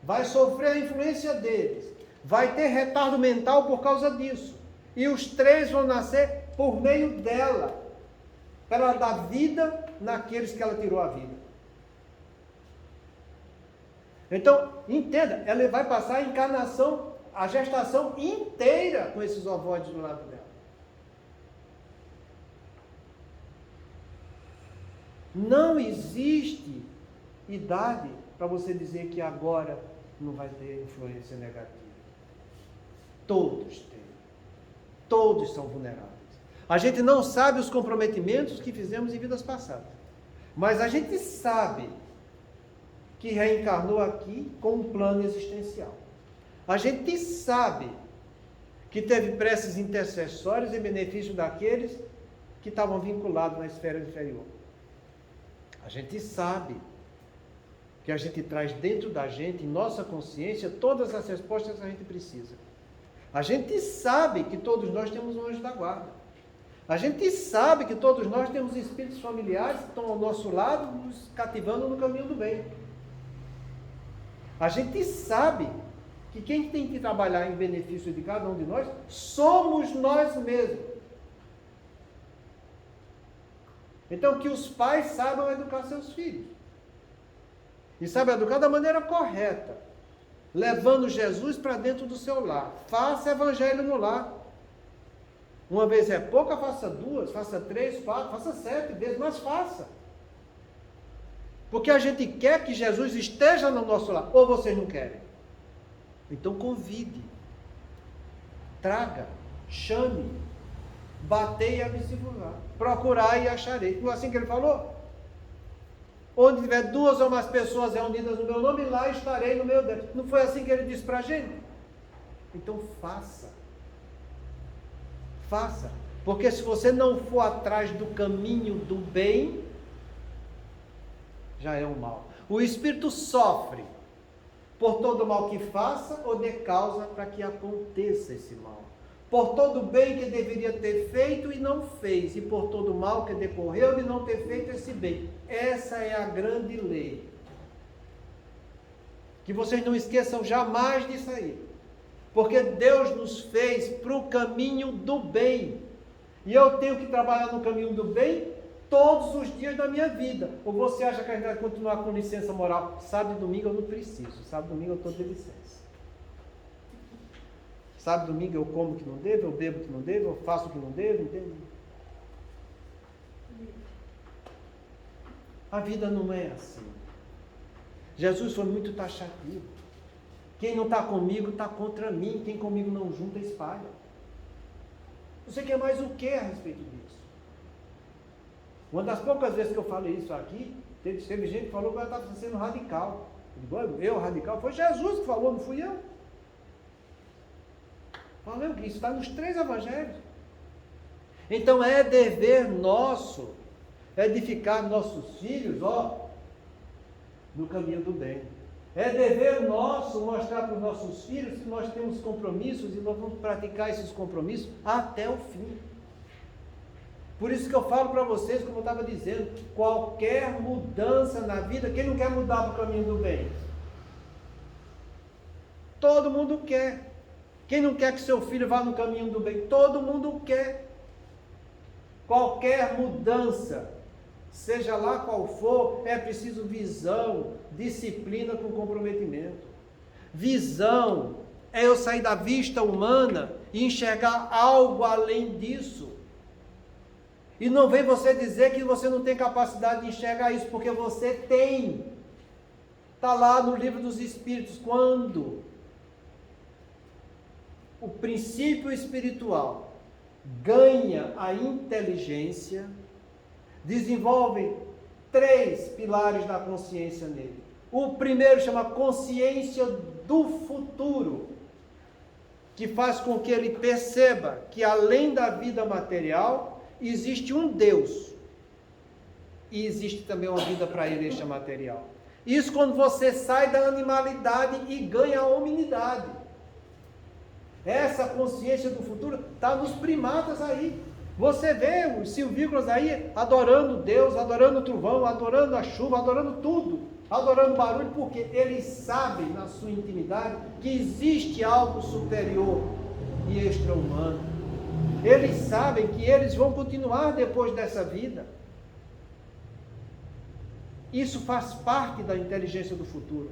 S3: vai sofrer a influência deles, vai ter retardo mental por causa disso. E os 3 vão nascer por meio dela, para ela dar vida naqueles que ela tirou a vida. Então, entenda, ela vai passar a encarnação, a gestação inteira com esses ovoides do lado dela. Não existe idade para você dizer que agora não vai ter influência negativa. Todos têm. Todos são vulneráveis. A gente não sabe os comprometimentos que fizemos em vidas passadas. Mas a gente sabe que reencarnou aqui com um plano existencial. A gente sabe que teve preces intercessórias em benefício daqueles que estavam vinculados na esfera inferior. A gente sabe que a gente traz dentro da gente, em nossa consciência, todas as respostas que a gente precisa. A gente sabe que todos nós temos um anjo da guarda. A gente sabe que todos nós temos espíritos familiares que estão ao nosso lado, nos cativando no caminho do bem. A gente sabe que quem tem que trabalhar em benefício de cada um de nós somos nós mesmos. Então, que os pais saibam educar seus filhos. E saibam educar da maneira correta, levando Jesus para dentro do seu lar. Faça evangelho no lar. Uma vez é pouca, faça 2, faça 3, 4, faça 7 vezes, mas faça. Porque a gente quer que Jesus esteja no nosso lar. Ou vocês não querem? Então convide. Traga. Chame. Batei e abri-se-vos-á. Procurai e acharei. Não é assim que ele falou? Onde tiver 2 ou mais pessoas reunidas no meu nome, lá estarei no meio deles. Não foi assim que ele disse para a gente? Então faça. Faça. Porque se você não for atrás do caminho do bem, já é um mal. O espírito sofre por todo o mal que faça ou dê causa para que aconteça esse mal. Por todo o bem que deveria ter feito e não fez, e por todo o mal que decorreu de não ter feito esse bem. Essa é a grande lei. Que vocês não esqueçam jamais disso aí. Porque Deus nos fez para o caminho do bem. E eu tenho que trabalhar no caminho do bem todos os dias da minha vida. Ou você acha que a gente vai continuar com licença moral? Sábado e domingo eu não preciso. Sábado e domingo eu estou de licença. Sábado e domingo eu como o que não devo, eu bebo o que não devo, eu faço o que não devo, entende? A vida não é assim. Jesus foi muito taxativo. Quem não está comigo está contra mim. Quem comigo não junta, espalha. Você quer mais o que a respeito disso? Uma das poucas vezes que eu falei isso aqui, teve gente que falou que eu estava sendo radical. Eu radical? Foi Jesus que falou, não fui eu. Falei que isso está nos 3 evangelhos. Então é dever nosso edificar nossos filhos, no caminho do bem. É dever nosso mostrar para os nossos filhos que nós temos compromissos e nós vamos praticar esses compromissos até o fim. Por isso que eu falo para vocês, como eu estava dizendo, qualquer mudança na vida, quem não quer mudar para o caminho do bem? Todo mundo quer. Quem não quer que seu filho vá no caminho do bem? Todo mundo quer. Qualquer mudança, seja lá qual for, é preciso visão, disciplina com comprometimento. Visão é eu sair da vista humana e enxergar algo além disso. E não vem você dizer que você não tem capacidade de enxergar isso, porque você tem. Está lá no livro dos Espíritos, quando o princípio espiritual ganha a inteligência, desenvolve 3 pilares da consciência nele. O primeiro chama consciência do futuro, que faz com que ele perceba que além da vida material, existe um Deus. E existe também uma vida para ele, esta material. Isso quando você sai da animalidade e ganha a hominidade. Essa consciência do futuro está nos primatas aí. Você vê os silvícolas aí adorando Deus, adorando o trovão, adorando a chuva, adorando tudo, adorando o barulho, porque eles sabem na sua intimidade que existe algo superior e extra-humano. Eles sabem que eles vão continuar depois dessa vida. Isso faz parte da inteligência do futuro.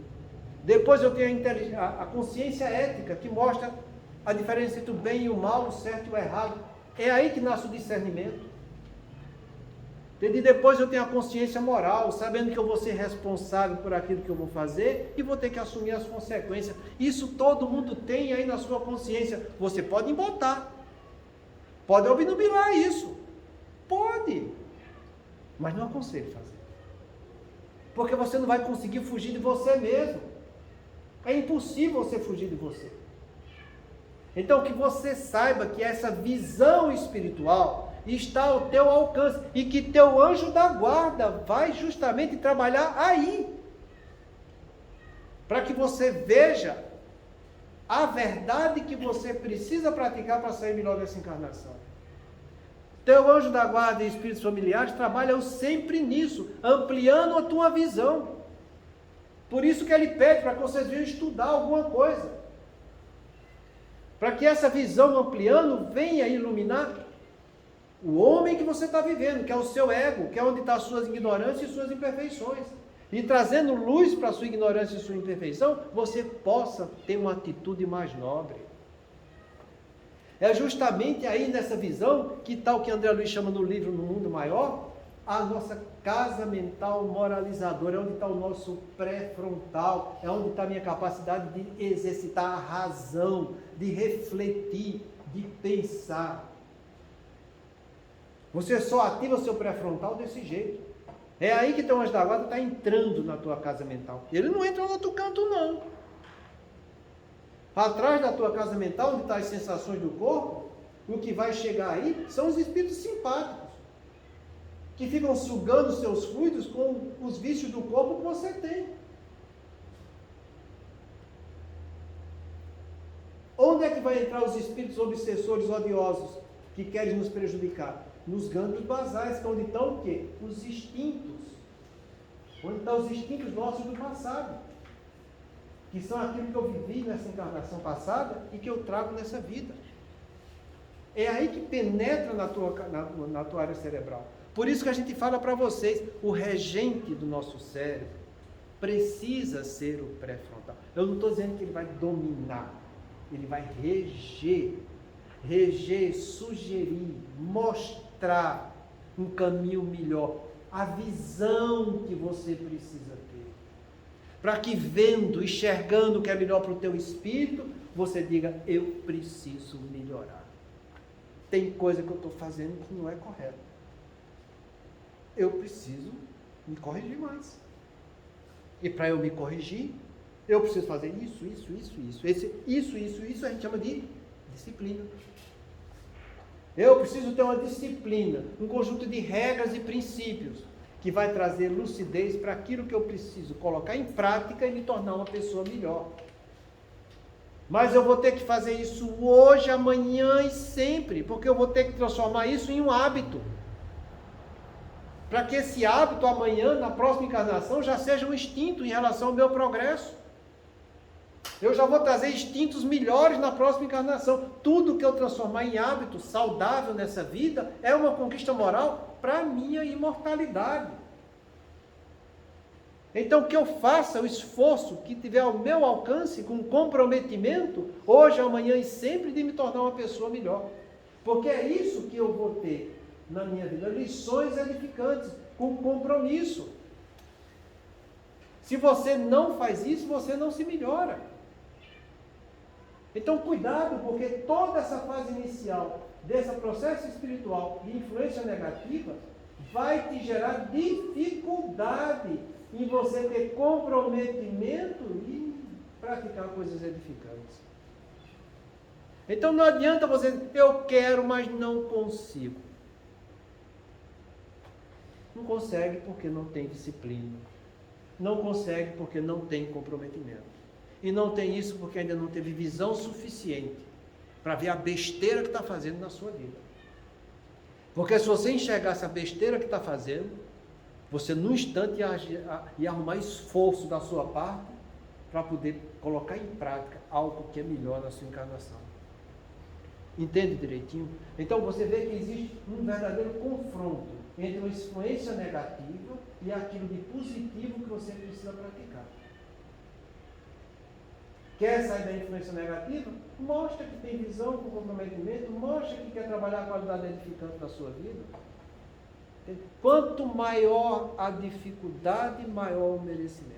S3: Depois eu tenho a consciência ética, que mostra a diferença entre o bem e o mal, o certo e o errado. É aí que nasce o discernimento. E depois eu tenho a consciência moral, sabendo que eu vou ser responsável por aquilo que eu vou fazer e vou ter que assumir as consequências. Isso todo mundo tem aí na sua consciência. Você pode botar, pode obnubilar isso, pode, mas não aconselho fazer, porque você não vai conseguir fugir de você mesmo. É impossível você fugir de você. Então que você saiba que essa visão espiritual está ao teu alcance e que teu anjo da guarda vai justamente trabalhar aí, para que você veja a verdade que você precisa praticar para sair melhor dessa encarnação. Teu anjo da guarda e espíritos familiares trabalham sempre nisso, ampliando a tua visão. Por isso que ele pede para que vocês venham estudar alguma coisa, para que essa visão ampliando venha iluminar o homem que você está vivendo, que é o seu ego, que é onde estão as suas ignorâncias e suas imperfeições. E trazendo luz para a sua ignorância e sua imperfeição, você possa ter uma atitude mais nobre. É justamente aí nessa visão que está o que André Luiz chama no livro No Mundo Maior, a nossa casa mental moralizadora, é onde está o nosso pré-frontal, é onde está a minha capacidade de exercitar a razão, de refletir, de pensar. Você só ativa o seu pré-frontal desse jeito. É aí que o anjo da guarda está entrando na tua casa mental. Ele não entra no outro canto, não. Atrás da tua casa mental, onde estão as sensações do corpo, o que vai chegar aí são os espíritos simpáticos, que ficam sugando os seus fluidos com os vícios do corpo que você tem. Onde é que vai entrar os espíritos obsessores odiosos que querem nos prejudicar? Nos gânglios basais, que é onde estão o quê? Os instintos. Onde estão os instintos nossos do passado, que são aquilo que eu vivi nessa encarnação passada e que eu trago nessa vida. É aí que penetra na tua área cerebral. Por isso que a gente fala para vocês, o regente do nosso cérebro precisa ser o pré-frontal. Eu não estou dizendo que ele vai dominar, ele vai reger, sugerir, mostrar um caminho melhor, a visão que você precisa ter. Para que vendo, enxergando o que é melhor para o teu espírito, você diga, eu preciso melhorar. Tem coisa que eu estou fazendo que não é correta. Eu preciso me corrigir mais. E para eu me corrigir, eu preciso fazer isso. Isso a gente chama de disciplina. Eu preciso ter uma disciplina, um conjunto de regras e princípios que vai trazer lucidez para aquilo que eu preciso colocar em prática e me tornar uma pessoa melhor. Mas eu vou ter que fazer isso hoje, amanhã e sempre, porque eu vou ter que transformar isso em um hábito. Para que esse hábito amanhã, na próxima encarnação, já seja um instinto em relação ao meu progresso. Eu já vou trazer instintos melhores na próxima encarnação. Tudo que eu transformar em hábito saudável nessa vida é uma conquista moral para a minha imortalidade. Então que eu faça o esforço que tiver ao meu alcance, com comprometimento, hoje, amanhã e sempre, de me tornar uma pessoa melhor. Porque é isso que eu vou ter na minha vida, lições edificantes, com compromisso. Se você não faz isso, você não se melhora. Então cuidado, porque toda essa fase inicial desse processo espiritual de influência negativa vai te gerar dificuldade em você ter comprometimento e praticar coisas edificantes. Então não adianta você dizer, eu quero, mas não consigo. Não consegue porque não tem disciplina. Não consegue porque não tem comprometimento. E não tem isso porque ainda não teve visão suficiente para ver a besteira que está fazendo na sua vida. Porque se você enxergasse a besteira que está fazendo, você num instante ia arrumar esforço da sua parte para poder colocar em prática algo que é melhor na sua encarnação. Entende direitinho? Então você vê que existe um verdadeiro confronto entre uma influência negativa e aquilo de positivo que você precisa praticar. Quer sair da influência negativa? Mostra que tem visão com comprometimento, mostra que quer trabalhar a qualidade edificante da sua vida. Quanto maior a dificuldade, maior o merecimento.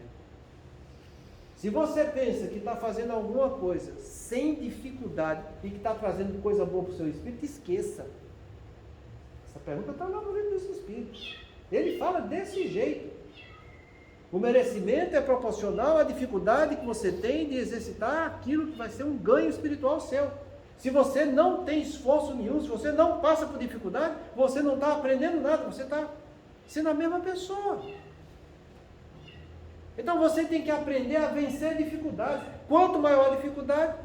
S3: Se você pensa que está fazendo alguma coisa sem dificuldade e que está trazendo coisa boa para o seu espírito, esqueça. Essa pergunta está lá no livro dos Espíritos. Ele fala desse jeito. O merecimento é proporcional à dificuldade que você tem de exercitar aquilo que vai ser um ganho espiritual seu. Se você não tem esforço nenhum, se você não passa por dificuldade, você não está aprendendo nada, você está sendo a mesma pessoa. Então você tem que aprender a vencer dificuldades. Quanto maior a dificuldade,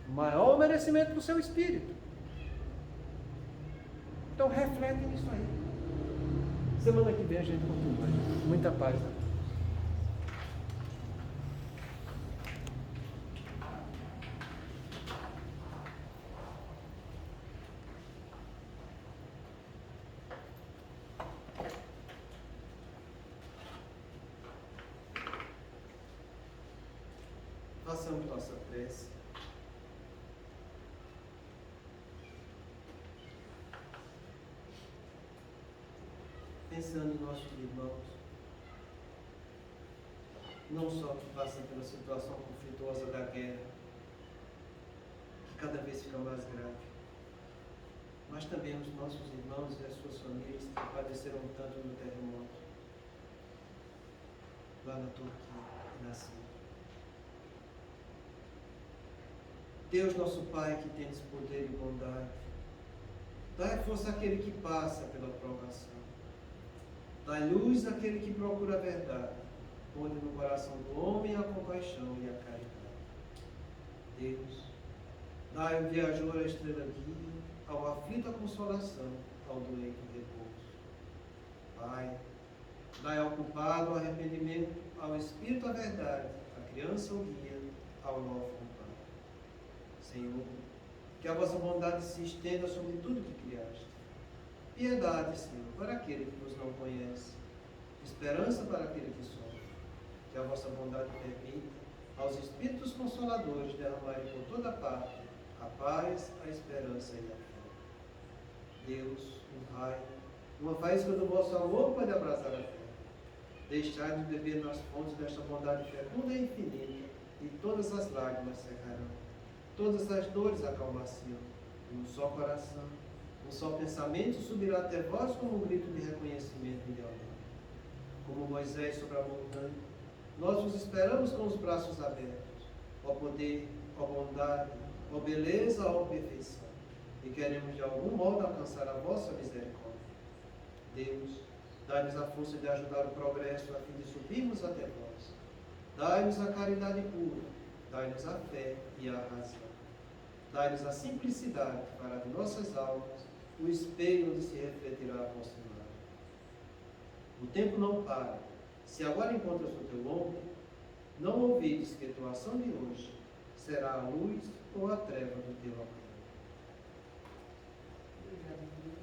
S3: maior o merecimento para o seu espírito. Então reflete nisso aí. Semana que vem a gente continua. Muita paz.
S2: Façamos nossa prece. Pensando em nossos irmãos, não só que passam pela situação conflituosa da guerra, que cada vez fica mais grave, mas também os nossos irmãos e as suas famílias que padeceram tanto no terremoto, lá na Turquia e na Síria. Deus nosso Pai, que tens poder e bondade, dai força àquele que passa pela provação. Dai luz àquele que procura a verdade. Põe no coração do homem a compaixão e a caridade. Deus, dai ao viajor a estrela guia, ao aflito a consolação, ao doente o repouso. Pai, dai ao culpado o arrependimento, ao espírito a verdade, à criança o guia, ao órfão o Pai. Senhor, Que a vossa bondade se estenda sobre tudo que criaste. Piedade, Senhor, para aquele que vos não conhece. Esperança para aquele que sofre. Que a vossa bondade permita aos Espíritos Consoladores derramarem por toda parte a paz, a esperança e a fé. Deus, um raio, uma faísca do vosso amor pode abraçar a fé. Deixai de beber nas fontes desta bondade fecunda e infinita, e todas as lágrimas secarão, todas as dores acalmar-se-ão. Um só coração, um só pensamento subirá até vós como um grito de reconhecimento e de amor. Como Moisés sobre a montanha, nós vos esperamos com os braços abertos, ó poder, ó bondade, ó beleza, ó perfeição, e queremos de algum modo alcançar a vossa misericórdia. Deus, dai-nos a força de ajudar o progresso a fim de subirmos até vós. Dai-nos a caridade pura, dai-nos a fé e a razão. Dai-nos a simplicidade para de nossas almas o espelho onde se refletirá a vossa imagem. O tempo não para. Se agora encontras o teu ombro, não ouvides que a tua ação de hoje será a luz ou a treva do teu amor.
S3: Obrigado.